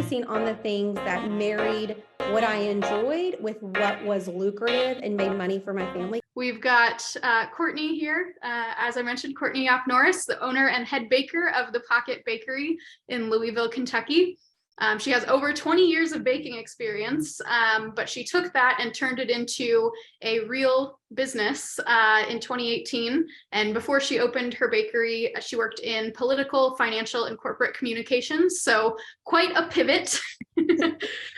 focusing on the things that married what I enjoyed with what was lucrative and made money for my family. We've got Courtney here. As I mentioned, Courtney Yopp Norris, the owner and head baker of the Pocket Bakery in Louisville, Kentucky. She has over 20 years of baking experience, but she took that and turned it into a real business in 2018. And before she opened her bakery, she worked in political, financial, and corporate communications. So quite a pivot.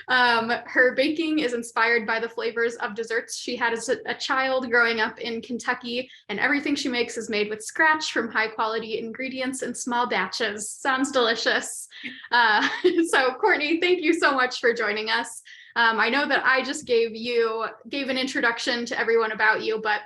Her baking is inspired by the flavors of desserts she had as a child growing up in Kentucky, and everything she makes is made with scratch from high quality ingredients in small batches. Sounds delicious. So Courtney, thank you so much for joining us. I know that I just gave an introduction to everyone about you, but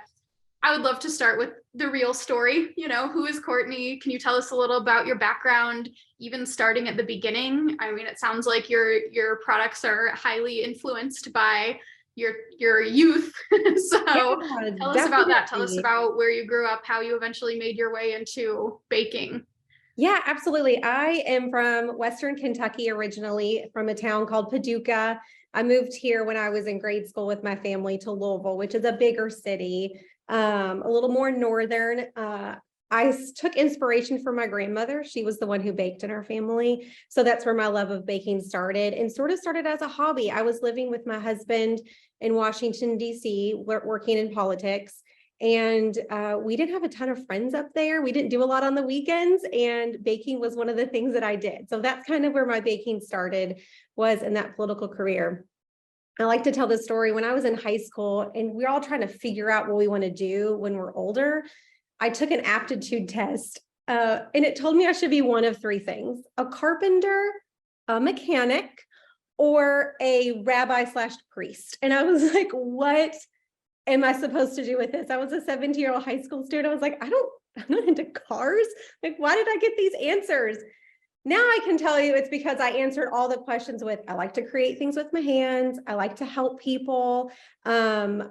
I would love to start with the real story. You know, who is Courtney? Can you tell us a little about your background, even starting at the beginning? I mean, it sounds like your products are highly influenced by your youth. So Yeah, tell us about that. Tell us definitely. about where you grew up, how you eventually made your way into baking. Yeah, absolutely. I am from Western Kentucky originally, from a town called Paducah. I moved here when I was in grade school with my family to Louisville, which is a bigger city, a little more northern. Took inspiration from my grandmother. She was the one who baked in our family. So that's where my love of baking started, and sort of started as a hobby. I was living with my husband in Washington, D.C., working in politics. And we didn't have a ton of friends up there. We didn't do a lot on the weekends, and baking was one of the things that I did. So that's kind of where my baking started, was in that political career. I like to tell this story. When I was in high school and we're all trying to figure out what we want to do when we're older, I took an aptitude test, and it told me I should be one of three things: a carpenter, a mechanic, or a rabbi/priest. And I was like, what am I supposed to do with this? I was a 17-year-old high school student. I was like, I'm not into cars. Like, why did I get these answers? Now I can tell you it's because I answered all the questions with, I like to create things with my hands. I like to help people. Everything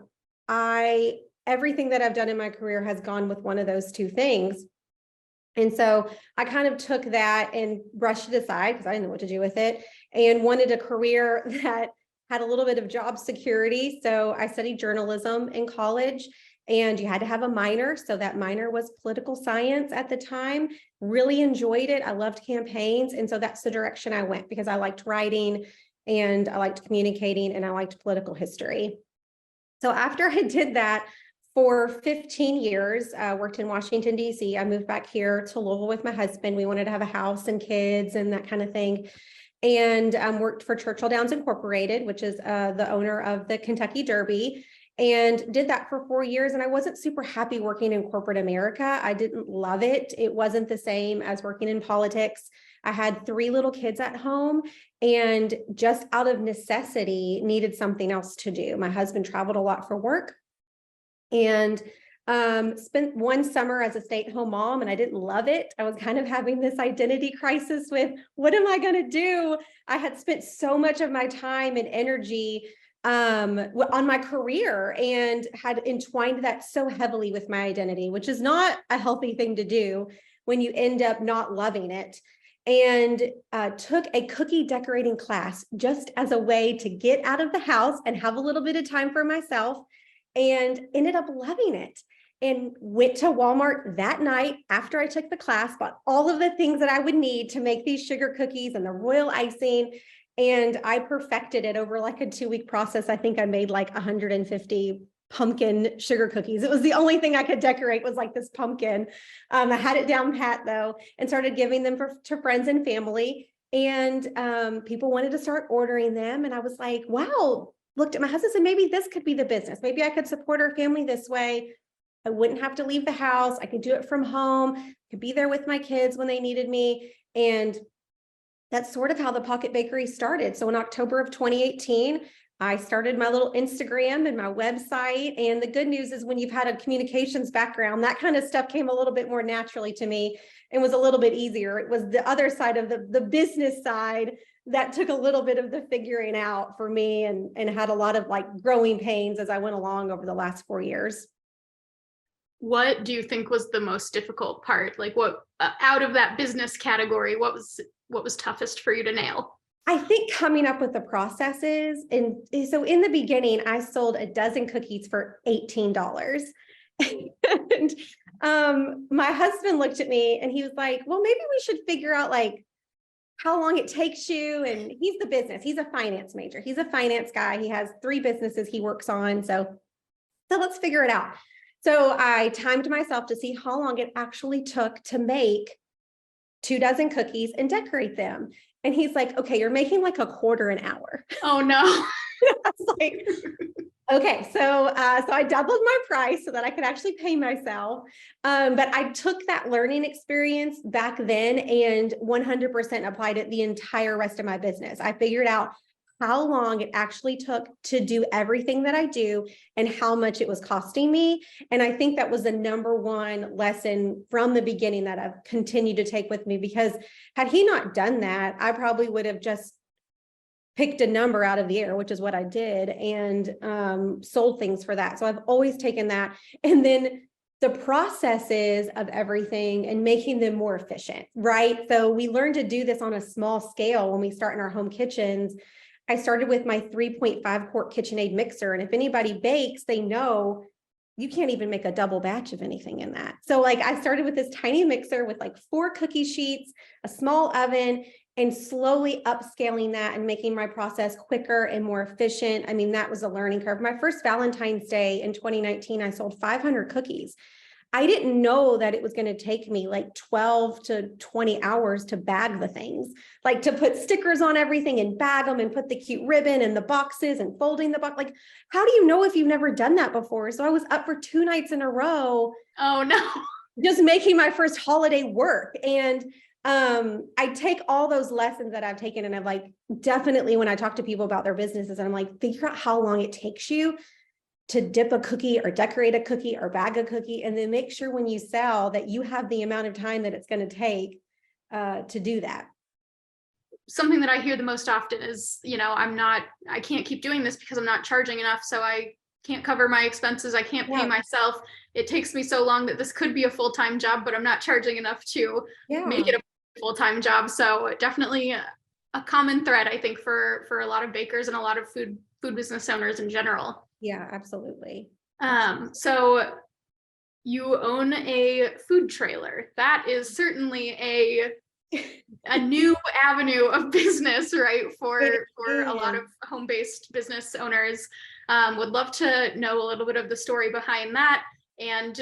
that I've done in my career has gone with one of those two things. And so I kind of took that and brushed it aside because I didn't know what to do with it, and wanted a career that had a little bit of job security. So I studied journalism in college, and you had to have a minor. So that minor was political science at the time. Really enjoyed it. I loved campaigns. And so that's the direction I went, because I liked writing, and I liked communicating, and I liked political history. So after I did that for 15 years, worked in Washington, D.C., I moved back here to Louisville with my husband. We wanted to have a house and kids and that kind of thing. And worked for Churchill Downs Incorporated, which is the owner of the Kentucky Derby, and did that for 4 years. And I wasn't super happy working in corporate America. I didn't love it. It wasn't the same as working in politics. I had 3 little kids at home, and just out of necessity needed something else to do. My husband traveled a lot for work, and spent one summer as a stay-at-home mom, and I didn't love it. I was kind of having this identity crisis with, what am I going to do? I had spent so much of my time and energy on my career, and had entwined that so heavily with my identity, which is not a healthy thing to do when you end up not loving it. And took a cookie decorating class just as a way to get out of the house and have a little bit of time for myself, and ended up loving it. And went to Walmart that night after I took the class, bought all of the things that I would need to make these sugar cookies and the royal icing. And I perfected it over like a 2-week process. I think I made like 150 pumpkin sugar cookies. It was the only thing I could decorate, was like this pumpkin. I had it down pat though, and started giving them to friends and family. And people wanted to start ordering them. And I was like, wow, looked at my husband and said, maybe this could be the business. Maybe I could support our family this way. I wouldn't have to leave the house. I could do it from home. I could be there with my kids when they needed me. And that's sort of how the Pocket Bakery started. So in October of 2018, I started my little Instagram and my website. And the good news is, when you've had a communications background, that kind of stuff came a little bit more naturally to me and was a little bit easier. It was the other side of the business side that took a little bit of the figuring out for me, and had a lot of like growing pains as I went along over the last 4 years. What do you think was the most difficult part? Like, what out of that business category, what was toughest for you to nail? I think coming up with the processes. And so in the beginning, I sold a dozen cookies for $18. And my husband looked at me and he was like, well, maybe we should figure out like how long it takes you. And he's the business. He's a finance major. He's a finance guy. He has 3 businesses he works on. So let's figure it out. So I timed myself to see how long it actually took to make 2 dozen cookies and decorate them. And he's like, okay, you're making like a quarter an hour. Oh no. I was like, okay, so I doubled my price so that I could actually pay myself. But I took that learning experience back then and 100% applied it the entire rest of my business. I figured out how long it actually took to do everything that I do and how much it was costing me. And I think that was the number one lesson from the beginning that I've continued to take with me, because had he not done that, I probably would have just picked a number out of the air, which is what I did, and sold things for that. So I've always taken that. And then the processes of everything and making them more efficient, right? So we learned to do this on a small scale when we start in our home kitchens. I started with my 3.5 quart KitchenAid mixer. And if anybody bakes, they know you can't even make a double batch of anything in that. So like I started with this tiny mixer with like 4 cookie sheets, a small oven, and slowly upscaling that and making my process quicker and more efficient. I mean, that was a learning curve. My first Valentine's Day in 2019, I sold 500 cookies. I didn't know that it was going to take me like 12 to 20 hours to bag the things, like to put stickers on everything and bag them and put the cute ribbon in the boxes and folding the box. Like, how do you know if you've never done that before? So I was up for 2 nights in a row. Oh no. Just making my first holiday work. And I take all those lessons that I've taken, and I've like, definitely when I talk to people about their businesses, and I'm like, figure out how long it takes you to dip a cookie or decorate a cookie or bag a cookie, and then make sure when you sell that you have the amount of time that it's going to take to do that. Something that I hear the most often is, I can't keep doing this because I'm not charging enough. So I can't cover my expenses. I can't pay myself. It takes me so long that this could be a full-time job, but I'm not charging enough to make it a full-time job. So definitely a common thread, I think, for a lot of bakers and a lot of food business owners in general. Yeah, absolutely. So you own a food trailer. That is certainly a new avenue of business, right? For a lot of home-based business owners. Would love to know a little bit of the story behind that, and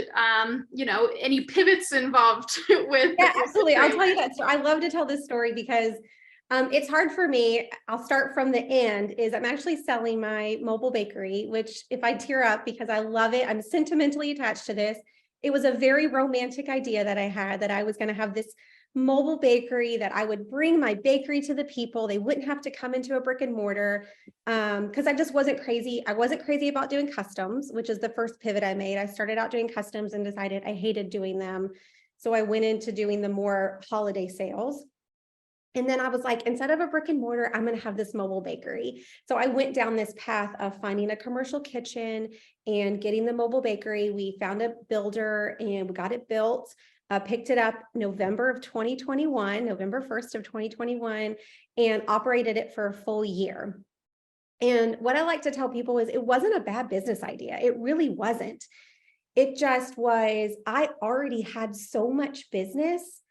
any pivots involved with. Yeah, absolutely. I'll tell you that. So I love to tell this story because it's hard for me. I'll start from the end. Is I'm actually selling my mobile bakery, which if I tear up because I love it, I'm sentimentally attached to this. It was a very romantic idea that I had, that I was going to have this mobile bakery, that I would bring my bakery to the people. They wouldn't have to come into a brick and mortar, because I just wasn't crazy. I wasn't crazy about doing customs, which is the first pivot I made. I started out doing customs and decided I hated doing them. So I went into doing the more holiday sales. And then I was like, instead of a brick and mortar, I'm going to have this mobile bakery. So I went down this path of finding a commercial kitchen and getting the mobile bakery. We found a builder and we got it built. Picked it up November of 2021, November 1st of 2021, and operated it for a full year. And what I like to tell people is it wasn't a bad business idea. It really wasn't. It just was, I already had so much business,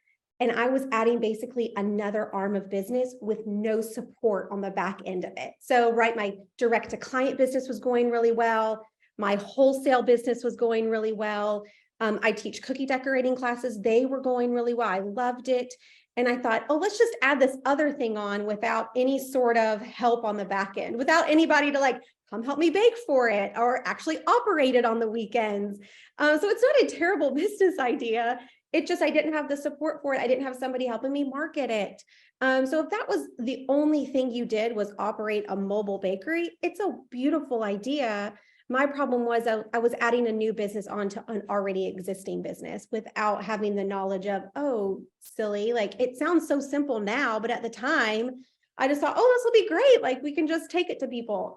and I was adding basically another arm of business with no support on the back end of it. So, right, my direct to client business was going really well. My wholesale business was going really well. I teach cookie decorating classes. They were going really well. I loved it. And I thought, oh, let's just add this other thing on without any sort of help on the back end, without anybody to like, come help me bake for it or actually operate it on the weekends. So it's not a terrible business idea. It just, I didn't have the support for it. I didn't have somebody helping me market it. So if that was the only thing you did was operate a mobile bakery, it's a beautiful idea. My problem was I was adding a new business onto an already existing business without having the knowledge of, oh, silly, like it sounds so simple now, but at the time I just thought, oh, this will be great. Like we can just take it to people.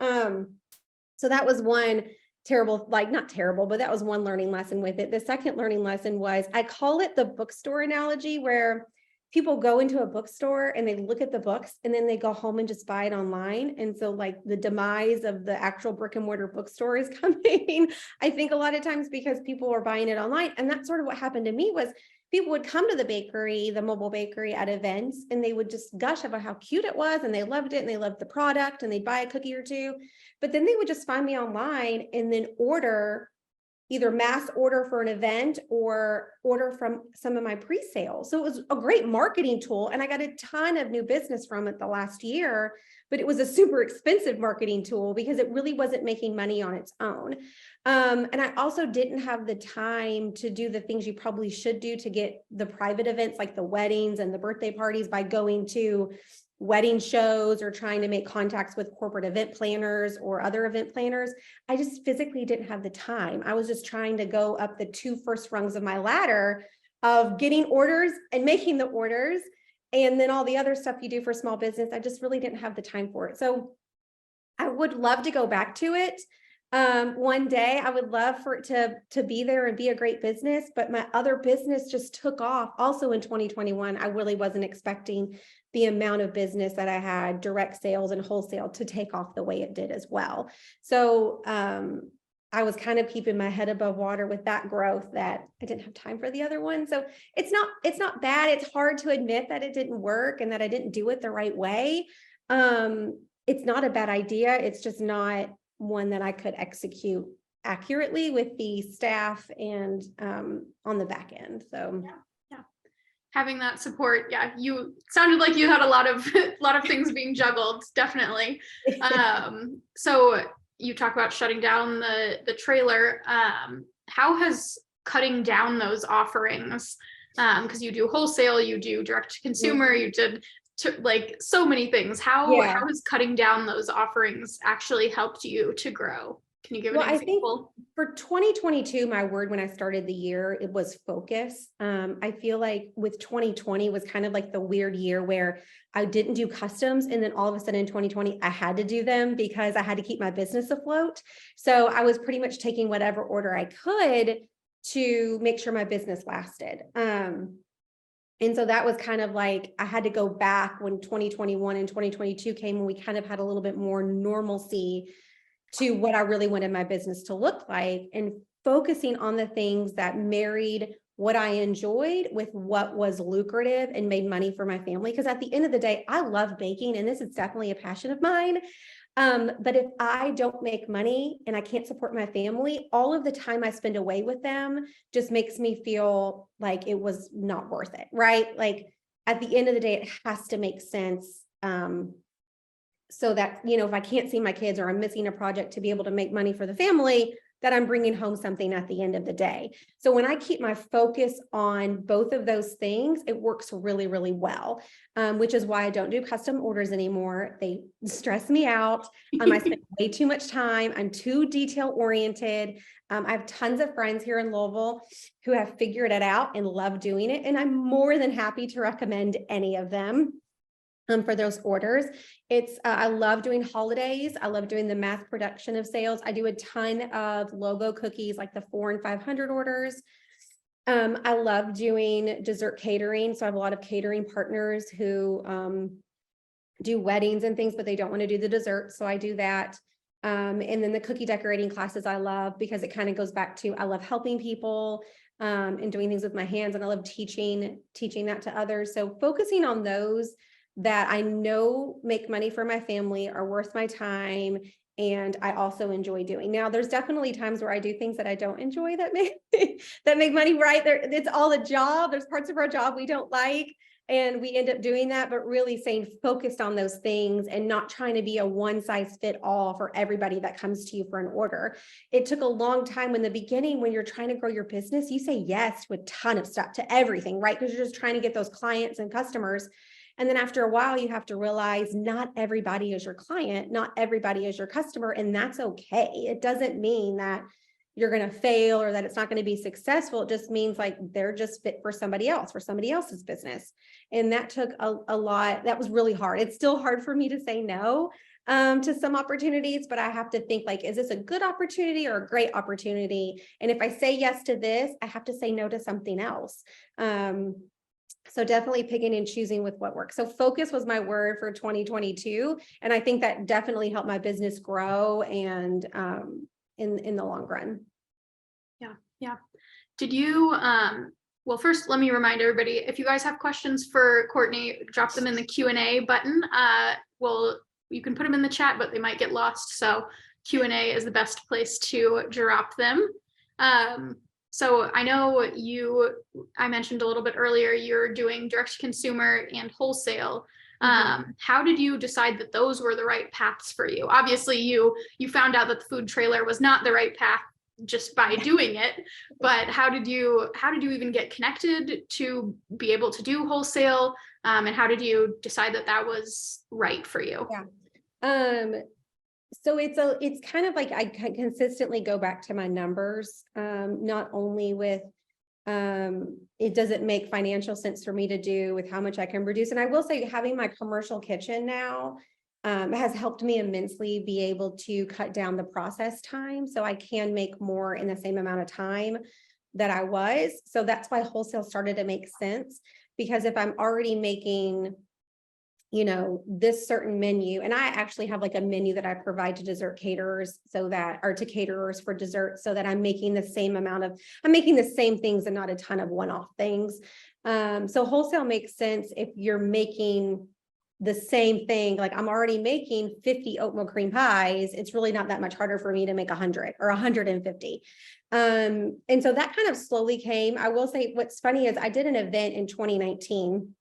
So that was one terrible, like not terrible, but that was one learning lesson with it. The second learning lesson was, I call it the bookstore analogy, where people go into a bookstore and they look at the books and then they go home and just buy it online. And so like the demise of the actual brick and mortar bookstore is coming, I think a lot of times because people are buying it online. And that's sort of what happened to me was people would come to the bakery, the mobile bakery at events, and they would just gush about how cute it was and they loved it and they loved the product and they'd buy a cookie or two. But then they would just find me online and then either mass order for an event or order from some of my pre-sales. So it was a great marketing tool. And I got a ton of new business from it the last year, but it was a super expensive marketing tool because it really wasn't making money on its own. And I also didn't have the time to do the things you probably should do to get the private events like the weddings and the birthday parties by going to wedding shows or trying to make contacts with corporate event planners or other event planners. I just physically didn't have the time. I was just trying to go up the 2 first rungs of my ladder of getting orders and making the orders. And then all the other stuff you do for small business, I just really didn't have the time for it. So I would love to go back to it. One day I would love for it to be there and be a great business, but my other business just took off also in 2021. I really wasn't expecting the amount of business that I had, direct sales and wholesale, to take off the way it did as well. So I was kind of keeping my head above water with that growth that I didn't have time for the other one. So it's not bad. It's hard to admit that it didn't work and that I didn't do it the right way. It's not a bad idea. It's just not one that I could execute accurately with the staff and on the back end. So yeah. Having that support, you sounded like you had a lot of things being juggled, definitely. So you talk about shutting down the trailer. How has cutting down those offerings, because you do wholesale, you do direct to consumer, you did like so many things. How has cutting down those offerings actually helped you to grow? Can you give an example? I think for 2022, my word when I started the year, it was focus. I feel like with 2020 was kind of like the weird year where I didn't do customs. And then all of a sudden in 2020, I had to do them because I had to keep my business afloat. So I was pretty much taking whatever order I could to make sure my business lasted. And so that was kind of like, I had to go back when 2021 and 2022 came, when we kind of had a little bit more normalcy to what I really wanted my business to look like, and focusing on the things that married what I enjoyed with what was lucrative and made money for my family. Because at the end of the day, I love baking, and this is definitely a passion of mine. But if I don't make money and I can't support my family, all of the time I spend away with them just makes me feel like it was not worth it, right? Like at the end of the day, it has to make sense. So that, if I can't see my kids or I'm missing a project to be able to make money for the family, that I'm bringing home something at the end of the day. So when I keep my focus on both of those things, it works really, really well, which is why I don't do custom orders anymore. They stress me out. I spend way too much time. I'm too detail oriented. I have tons of friends here in Louisville who have figured it out and love doing it. And I'm more than happy to recommend any of them for those orders. I love doing holidays. I love doing the mass production of sales. I do a ton of logo cookies, like the 400 and 500 orders. I love doing dessert catering. So I have a lot of catering partners who do weddings and things, but they don't want to do the dessert. So I do that. And then the cookie decorating classes I love, because it kind of goes back to, I love helping people and doing things with my hands. And I love teaching that to others. So focusing on those that I know make money for my family, are worth my time, and I also enjoy doing. Now, there's definitely times where I do things that I don't enjoy that make money, right? It's all a job. There's parts of our job we don't like, and we end up doing that, but really staying focused on those things and not trying to be a one size fit all for everybody that comes to you for an order. It took a long time in the beginning when you're trying to grow your business. You say yes to a ton of stuff, to everything, right? Because you're just trying to get those clients and customers. And then after a while, you have to realize not everybody is your client, not everybody is your customer, and that's okay. It doesn't mean that you're going to fail or that it's not going to be successful. It just means like they're just fit for somebody else, for somebody else's business. And that took a lot. That was really hard. It's still hard for me to say no to some opportunities, but I have to think like, is this a good opportunity or a great opportunity? And if I say yes to this, I have to say no to something else. So definitely picking and choosing with what works. So focus was my word for 2022. And I think that definitely helped my business grow and in the long run. Yeah. Yeah. Did you, well, first, let me remind everybody, if you guys have questions for Courtney, drop them in the Q&A button. Well, you can put them in the chat, but they might get lost. So Q&A is the best place to drop them. So I know I mentioned a little bit earlier, you're doing direct to consumer and wholesale. How did you decide that those were the right paths for you? Obviously, you found out that the food trailer was not the right path just by doing it, but how did you even get connected to be able to do wholesale, and how did you decide that that was right for you? Yeah. So it's kind of like I consistently go back to my numbers, not only with it doesn't make financial sense for me to do with how much I can produce. And I will say having my commercial kitchen now has helped me immensely be able to cut down the process time. So I can make more in the same amount of time that I was. So that's why wholesale started to make sense, because if I'm already making, you know, this certain menu, and I actually have like a menu that I provide to dessert caterers or to caterers for dessert, so that I'm making the same things and not a ton of one-off things. So wholesale makes sense if you're making the same thing. Like I'm already making 50 oatmeal cream pies. It's really not that much harder for me to make 100 or 150. And so that kind of slowly came. I will say what's funny is I did an event in 2019.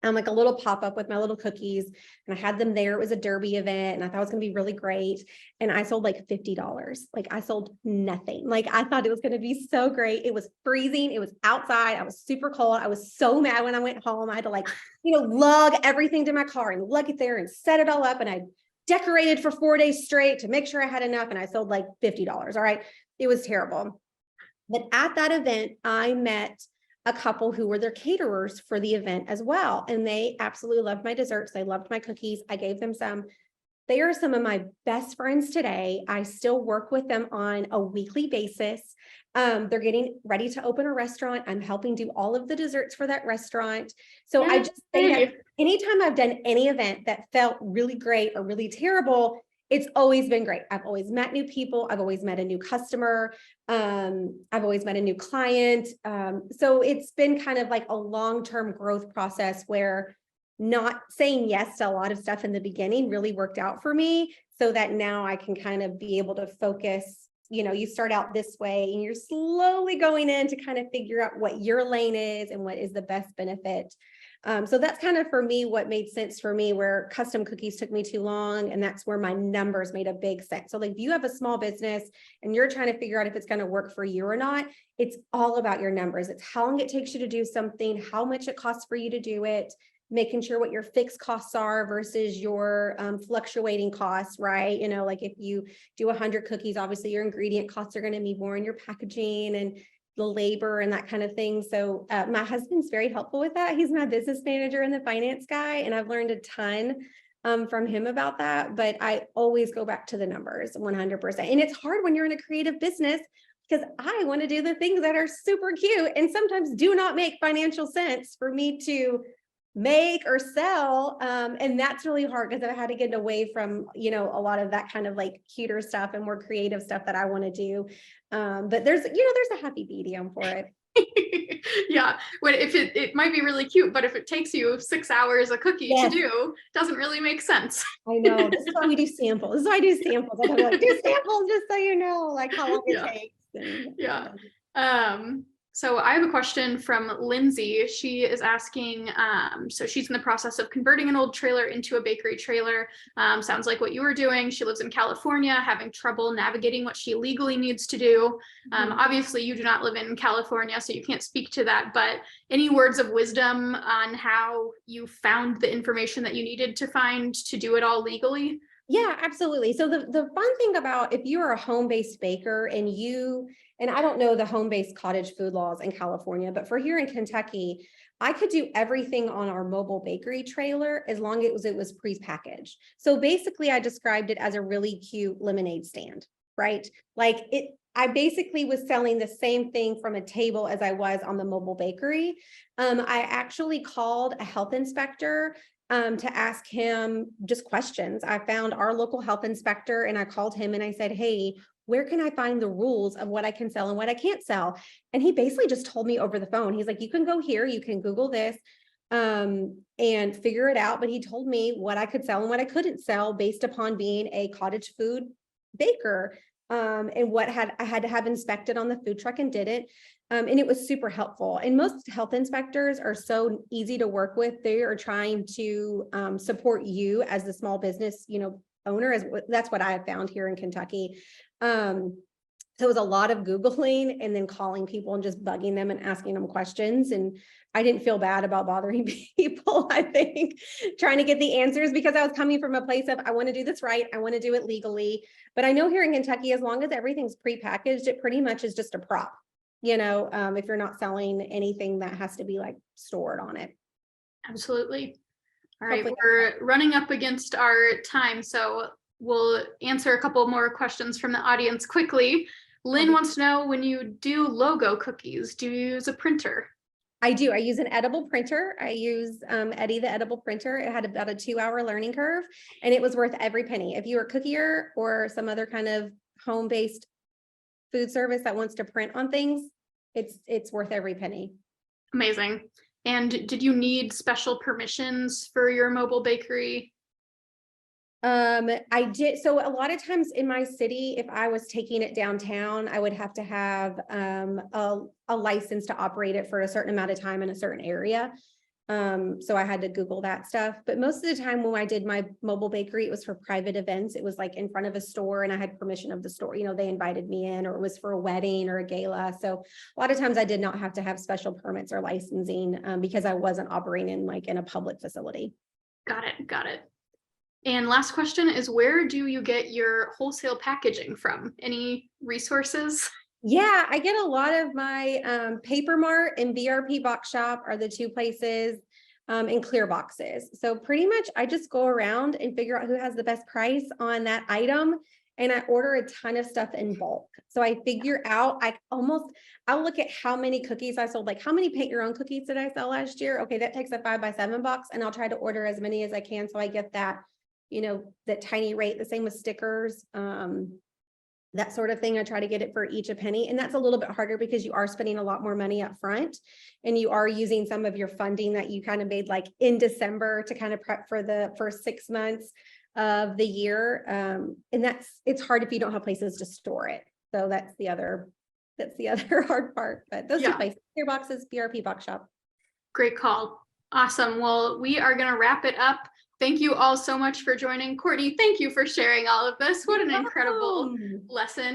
Like a little pop-up with my little cookies, and I had them there. It was a derby event, and I thought it was gonna be really great. And I sold like $50. Like I sold nothing. Like I thought it was gonna be so great. It was freezing. It was outside. I was super cold. I was so mad when I went home. I had to like, lug everything to my car and lug it there and set it all up. And I decorated for 4 days straight to make sure I had enough. And I sold like $50. All right. It was terrible. But at that event, I met a couple who were their caterers for the event as well. And they absolutely loved my desserts. They loved my cookies. I gave them some. They are some of my best friends today. I still work with them on a weekly basis. They're getting ready to open a restaurant. I'm helping do all of the desserts for that restaurant. So I just say that anytime I've done any event that felt really great or really terrible, it's always been great. I've always met new people. I've always met a new customer. I've always met a new client. So it's been kind of like a long-term growth process where not saying yes to a lot of stuff in the beginning really worked out for me, so that now I can kind of be able to focus. You start out this way and you're slowly going in to kind of figure out what your lane is and what is the best benefit. So that's kind of for me what made sense for me, where custom cookies took me too long, and that's where my numbers made a big sense. So like if you have a small business and you're trying to figure out if it's going to work for you or not, it's all about your numbers. It's how long it takes you to do something, how much it costs for you to do it, making sure what your fixed costs are versus your fluctuating costs, right? Like if you do 100 cookies, obviously your ingredient costs are going to be more in your packaging and the labor and that kind of thing. So my husband's very helpful with that. He's my business manager and the finance guy, and I've learned a ton from him about that. But I always go back to the numbers 100%. And it's hard when you're in a creative business, because I want to do the things that are super cute and sometimes do not make financial sense for me to make or sell. And that's really hard, because I had to get away from, a lot of that kind of like cuter stuff and more creative stuff that I want to do. But there's a happy medium for it. Yeah. If it might be really cute, but if it takes you 6 hours a cookie to do, doesn't really make sense. I know. This is why we do samples. This is why I do samples. I'm like, do samples just so you know, like how long it takes. And, So I have a question from Lindsay. She is asking, so she's in the process of converting an old trailer into a bakery trailer. Sounds like what you were doing. She lives in California, having trouble navigating what she legally needs to do. Obviously, you do not live in California, so you can't speak to that, but any words of wisdom on how you found the information that you needed to find to do it all legally? Yeah, absolutely. So the fun thing about if you're a home-based baker and I don't know the home-based cottage food laws in California, but for here in Kentucky, I could do everything on our mobile bakery trailer as long as it was pre-packaged. So basically I described it as a really cute lemonade stand, right? Like I basically was selling the same thing from a table as I was on the mobile bakery. I actually called a health inspector to ask him just questions. I found our local health inspector and I called him and I said, hey, where can I find the rules of what I can sell and what I can't sell? And he basically just told me over the phone. He's like, you can go here, you can Google this and figure it out. But he told me what I could sell and what I couldn't sell based upon being a cottage food baker. And what I had to have inspected on the food truck and did it. And it was super helpful. And most health inspectors are so easy to work with. They are trying to support you as the small business, owner. That's what I have found here in Kentucky. So it was a lot of Googling and then calling people and just bugging them and asking them questions. And I didn't feel bad about bothering people, I think, trying to get the answers because I was coming from a place of, I want to do this right. I want to do it legally. But I know here in Kentucky, as long as everything's prepackaged, it pretty much is just a prop, if you're not selling anything that has to be like stored on it. Absolutely. All right, Hopefully we're running up against our time, so we'll answer a couple more questions from the audience quickly. Lynn wants to know, when you do logo cookies, do you use a printer? I do. I use an edible printer. I use Eddie, the edible printer. It had about a 2-hour learning curve and it was worth every penny. If you're a cookier or some other kind of home-based food service that wants to print on things, it's worth every penny. Amazing. And did you need special permissions for your mobile bakery? I did. So a lot of times in my city, if I was taking it downtown, I would have to have a license to operate it for a certain amount of time in a certain area. So I had to Google that stuff. But most of the time when I did my mobile bakery, it was for private events. It was like in front of a store and I had permission of the store. They invited me in, or it was for a wedding or a gala. So a lot of times I did not have to have special permits or licensing because I wasn't operating in a public facility. Got it. And last question is, where do you get your wholesale packaging from? Any resources? Yeah, I get a lot of my Paper Mart and BRP Box Shop are the two places, and Clear Boxes. So pretty much I just go around and figure out who has the best price on that item. And I order a ton of stuff in bulk. So I figure out, I'll look at how many cookies I sold, like how many paint your own cookies did I sell last year? Okay, that takes a 5x7 box, and I'll try to order as many as I can. So I get that, that tiny rate. The same with stickers, that sort of thing. I try to get it for each a penny. And that's a little bit harder because you are spending a lot more money up front and you are using some of your funding that you kind of made like in December to kind of prep for the first 6 months of the year. And it's hard if you don't have places to store it. So that's the other hard part. But those two places, Clear Boxes, BRP Box Shop. Great call. Awesome. Well, we are going to wrap it up. Thank you all so much for joining. Courtney, thank you for sharing all of this. What an incredible lesson.